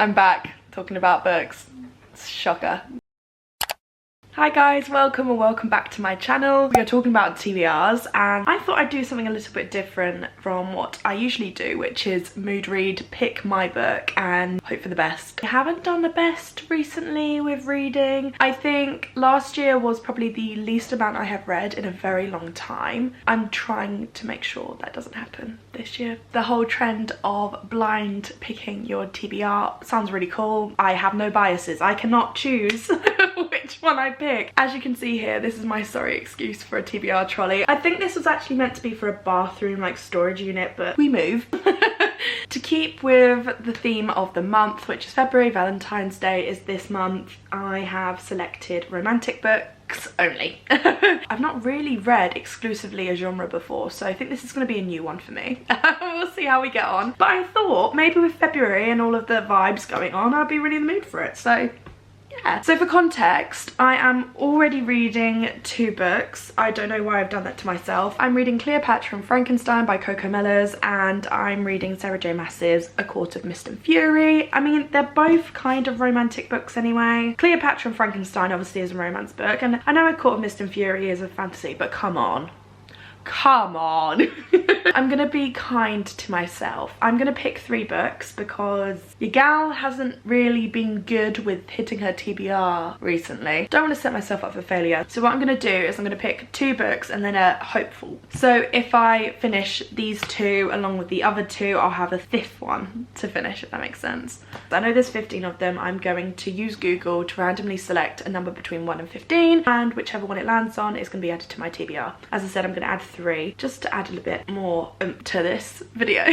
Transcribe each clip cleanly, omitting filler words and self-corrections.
I'm back talking about books. Shocker. Hi guys, welcome or welcome back to my channel. We are talking about TBRs and I thought I'd do something a little bit different from what I usually do, which is mood read, pick my book and hope for the best. I haven't done the best recently with reading. I think last year was probably the least amount I have read in a very long time. I'm trying to make sure that doesn't happen this year. The whole trend of blind picking your TBR sounds really cool. I have no biases. I cannot choose which one I pick. As you can see here, this is my sorry excuse for a TBR trolley. I think this was actually meant to be for a bathroom like storage unit, but we move. To keep with the theme of the month, which is February, Valentine's Day is this month, I have selected romantic books only. I've not really read exclusively a genre before, so I think this is going to be a new one for me. We'll see how we get on. But I thought maybe with February and all of the vibes going on, I'd be really in the mood for it. So yeah. So for context, I am already reading 2 books. I don't know why I've done that to myself. I'm reading Cleopatra and Frankenstein by Coco Mellors, and I'm reading Sarah J Maas's A Court of Mist and Fury. I mean, they're both kind of romantic books anyway. Cleopatra and Frankenstein obviously is a romance book, and I know A Court of Mist and Fury is a fantasy, but come on. Come on. I'm gonna be kind to myself. I'm gonna pick 3 books because your gal hasn't really been good with hitting her TBR recently. Don't want to set myself up for failure. So what I'm gonna do is I'm gonna pick 2 books and then a hopeful. So if I finish these 2 along with the other 2, I'll have a 5th one to finish, if that makes sense. I know there's 15 of them. I'm going to use Google to randomly select a number between 1 and 15, and whichever one it lands on is gonna be added to my TBR. As I said, I'm gonna add 3 just to add a little bit more to this video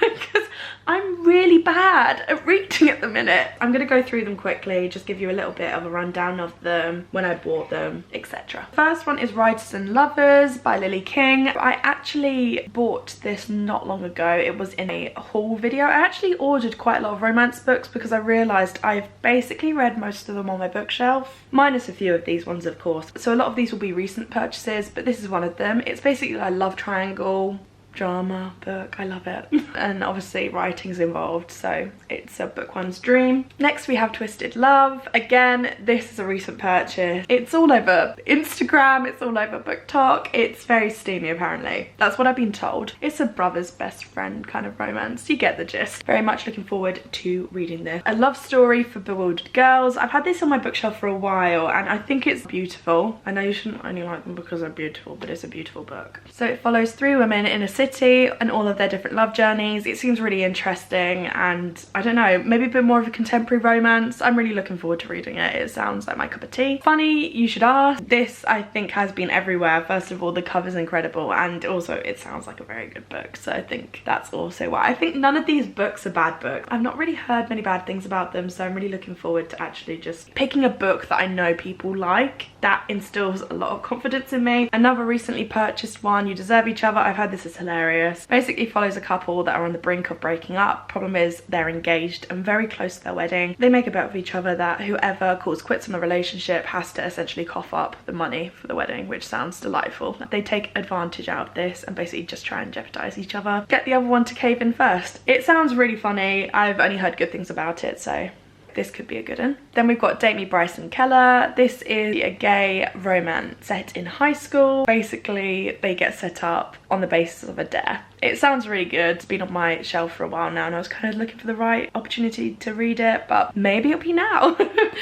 because I'm really bad at reading at the minute. I'm gonna go through them quickly, just give you a little bit of a rundown of them, when I bought them, etc. First one is Writers and Lovers by Lily King. I actually bought this not long ago. It was in a haul video. I actually ordered quite a lot of romance books because I realised I've basically read most of them on my bookshelf, minus a few of these ones of course. So a lot of these will be recent purchases, but this is one of them. It's basically a love triangle drama book. I love it. And obviously writing's involved, so it's a book one's dream. Next we have Twisted Love. Again, this is a recent purchase. It's all over Instagram, it's all over BookTok. It's very steamy apparently. That's what I've been told. It's a brother's best friend kind of romance. You get the gist. Very much looking forward to reading this. A love story for bewildered girls. I've had this on my bookshelf for a while and I think it's beautiful. I know you shouldn't only like them because they're beautiful, but it's a beautiful book. So it follows 3 women in a city and all of their different love journeys. It seems really interesting and I don't know, maybe a bit more of a contemporary romance. I'm really looking forward to reading it. It sounds like my cup of tea. Funny you should ask. This I think has been everywhere. First of all, the cover's incredible and also it sounds like a very good book, so I think that's also why. I think none of these books are bad books. I've not really heard many bad things about them, so I'm really looking forward to actually just picking a book that I know people like. That instills a lot of confidence in me. Another recently purchased one, You Deserve Each Other. I've heard this is hilarious. Basically follows a couple that are on the brink of breaking up. Problem is they're engaged and very close to their wedding. They make a bet with each other that whoever calls quits on the relationship has to essentially cough up the money for the wedding, which sounds delightful. They take advantage out of this and basically just try and jeopardize each other. Get the other one to cave in first. It sounds really funny. I've only heard good things about it, so this could be a good one. Then we've got Date Me Bryson Keller. This is a gay romance set in high school. Basically, they get set up on the basis of a dare. It sounds really good. It's been on my shelf for a while now and I was kind of looking for the right opportunity to read it, but maybe it'll be now.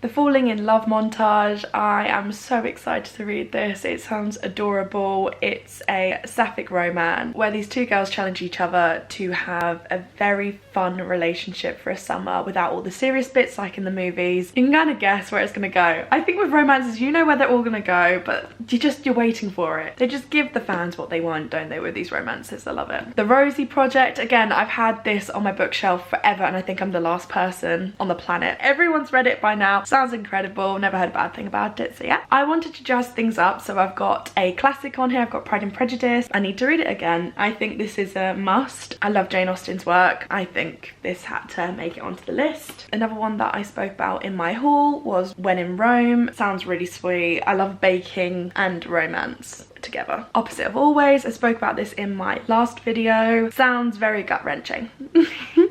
The Falling in Love montage. I am so excited to read this. It sounds adorable. It's a sapphic romance where these 2 girls challenge each other to have a very fun relationship for a summer without all the serious bits like in the movies. You can kind of guess where it's gonna go. I think with romances, you know where they're all gonna go, but you're waiting for it. They just give the fans what they want, don't they, with these romances? I love it. The Rosie Project. Again, I've had this on my bookshelf forever and I think I'm the last person on the planet. Everyone's read it by now. Sounds incredible. Never heard a bad thing about it, so yeah. I wanted to jazz things up, so I've got a classic on here. I've got Pride and Prejudice. I need to read it again. I think this is a must. I love Jane Austen's work. I think this had to make it onto the list. Another one that I spoke about in my haul was When in Rome. Sounds really sweet. I love baking and romance together. Opposite of Always. I spoke about this in my last video. Sounds very gut-wrenching.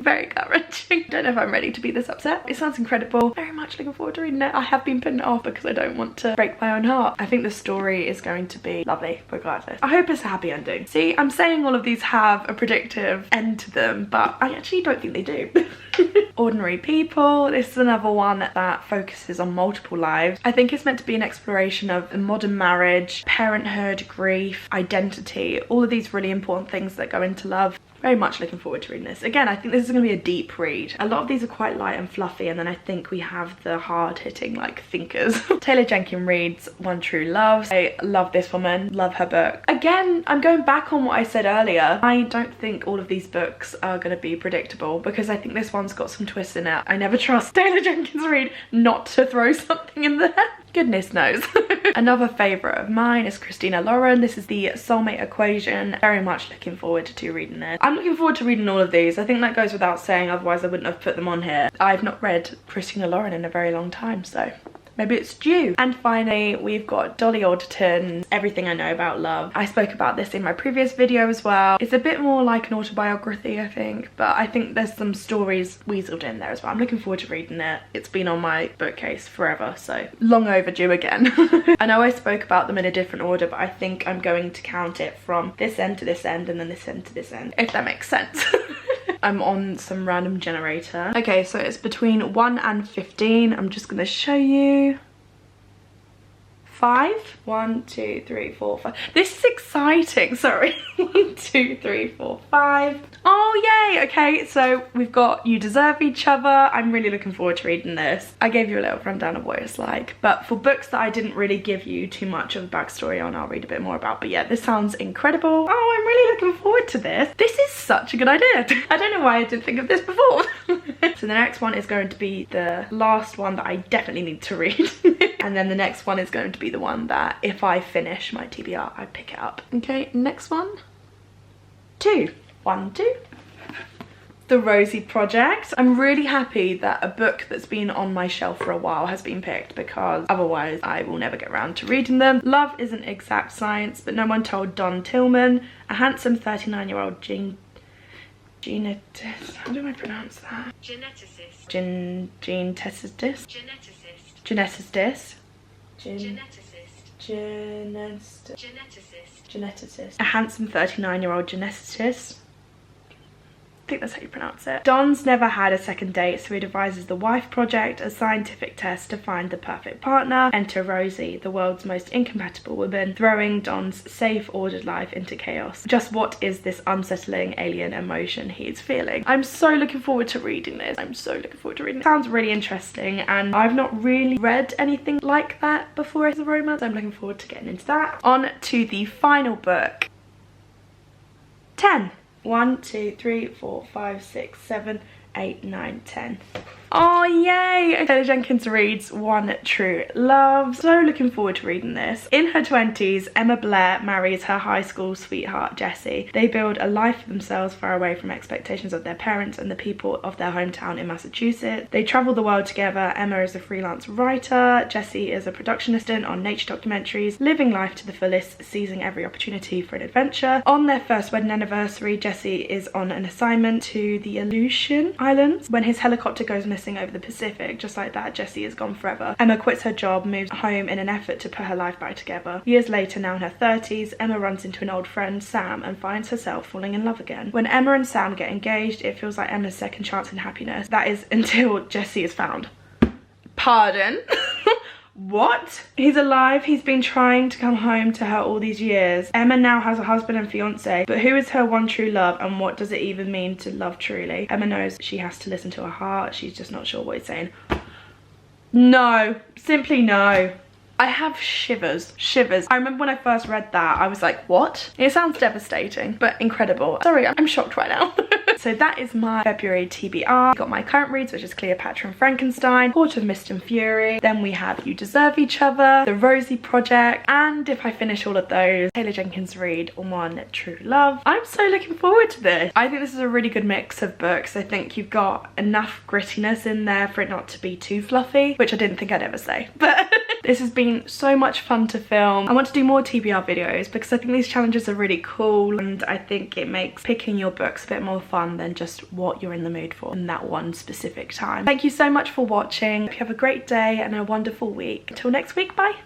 Very gut-wrenching. Don't know if I'm ready to be this upset. It sounds incredible. Very much looking forward to reading it. I have been putting it off because I don't want to break my own heart. I think the story is going to be lovely regardless. I hope it's a happy ending. See, I'm saying all of these have a predictive end to them, but I actually don't think they do. Ordinary People. This is another one that focuses on multiple lives. I think it's meant to be an exploration of modern marriage, parenthood, grief, identity, all of these really important things that go into love. Very much looking forward to reading this. Again, I think this is going to be a deep read. A lot of these are quite light and fluffy, and then I think we have the hard-hitting like thinkers. Taylor Jenkins Reid's One True Love. I love this woman, love her book. Again, I'm going back on what I said earlier. I don't think all of these books are going to be predictable because I think this one's got some twists in it. I never trust Taylor Jenkins Reid not to throw something in there. Goodness knows. Another favourite of mine is Christina Lauren. This is the Soulmate Equation. Very much looking forward to reading this. I'm looking forward to reading all of these. I think that goes without saying, otherwise I wouldn't have put them on here. I've not read Christina Lauren in a very long time, so maybe it's due. And finally, we've got Dolly Alderton's Everything I Know About Love. I spoke about this in my previous video as well. It's a bit more like an autobiography, I think, but I think there's some stories weaseled in there as well. I'm looking forward to reading it. It's been on my bookcase forever, so long overdue again. I know I spoke about them in a different order, but I think I'm going to count it from this end to this end and then this end to this end, if that makes sense. I'm on some random generator. Okay, so it's between 1 and 15. I'm just gonna show you. 5. 1, 2, 3, 4, 5. This is exciting. Sorry. 1, 2, 3, 4, 5. Oh yay! Okay, so we've got You Deserve Each Other. I'm really looking forward to reading this. I gave you a little rundown of what it's like, but for books that I didn't really give you too much of a backstory on, I'll read a bit more about. But yeah, this sounds incredible. Oh, I'm really looking forward to this. This is such a good idea. I don't know why I didn't think of this before. So the next one is going to be the last one that I definitely need to read. And then the next one is going to be the one that if I finish my TBR, I pick it up. Okay, next one. 2. 1, 2. The Rosie Project. I'm really happy that a book that's been on my shelf for a while has been picked, because otherwise I will never get around to reading them. Love isn't exact science, but no one told Don Tillman, a handsome 39-year-old geneticist. How do I pronounce that? Geneticist. Geneticist. Geneticist. Geneticist. A handsome 39-year-old geneticist. I think that's how you pronounce it. Don's never had a second date, so he devises the Wife Project, a scientific test to find the perfect partner. Enter Rosie, the world's most incompatible woman, throwing Don's safe, ordered life into chaos. Just what is this unsettling alien emotion he is feeling? I'm so looking forward to reading this. I'm so looking forward to reading it. Sounds really interesting, and I've not really read anything like that before as a romance. I'm looking forward to getting into that. On to the final book. 10. 1, 2, 3, 4, 5, 6, 7, 8, 9, 10. Oh yay! Taylor Jenkins Reid's One True Love. So looking forward to reading this. In her 20s, Emma Blair marries her high school sweetheart Jessie. They build a life for themselves far away from expectations of their parents and the people of their hometown in Massachusetts. They travel the world together. Emma is a freelance writer. Jessie is a production assistant on nature documentaries, living life to the fullest, seizing every opportunity for an adventure. On their first wedding anniversary, Jessie is on an assignment to the Aleutian Islands when his helicopter goes missing over the Pacific. Just like that, Jessie is gone forever. Emma quits her job, moves home in an effort to put her life back together. Years later, now in her 30s, Emma runs into an old friend, Sam, and finds herself falling in love again. When Emma and Sam get engaged, it feels like Emma's second chance in happiness. That is until Jessie is found. Pardon? What? He's alive. He's been trying to come home to her all these years. Emma now has a husband and fiance, but who is her one true love, and what does it even mean to love truly? Emma knows she has to listen to her heart. She's just not sure what he's saying. No, simply no. I have shivers. I remember when I first read that, I was like, what? It sounds devastating, but incredible. Sorry, I'm shocked right now. So that is my February TBR. Got my current reads, which is Cleopatra and Frankenstein, Court of Mist and Fury. Then we have You Deserve Each Other, The Rosie Project, and if I finish all of those, Taylor Jenkins Reid, One True Love. I'm so looking forward to this. I think this is a really good mix of books. I think you've got enough grittiness in there for it not to be too fluffy, which I didn't think I'd ever say, but This has been so much fun to film. I want to do more TBR videos because I think these challenges are really cool, and I think it makes picking your books a bit more fun than just what you're in the mood for in that one specific time. Thank you so much for watching. Hope you have a great day and a wonderful week. Until next week, bye.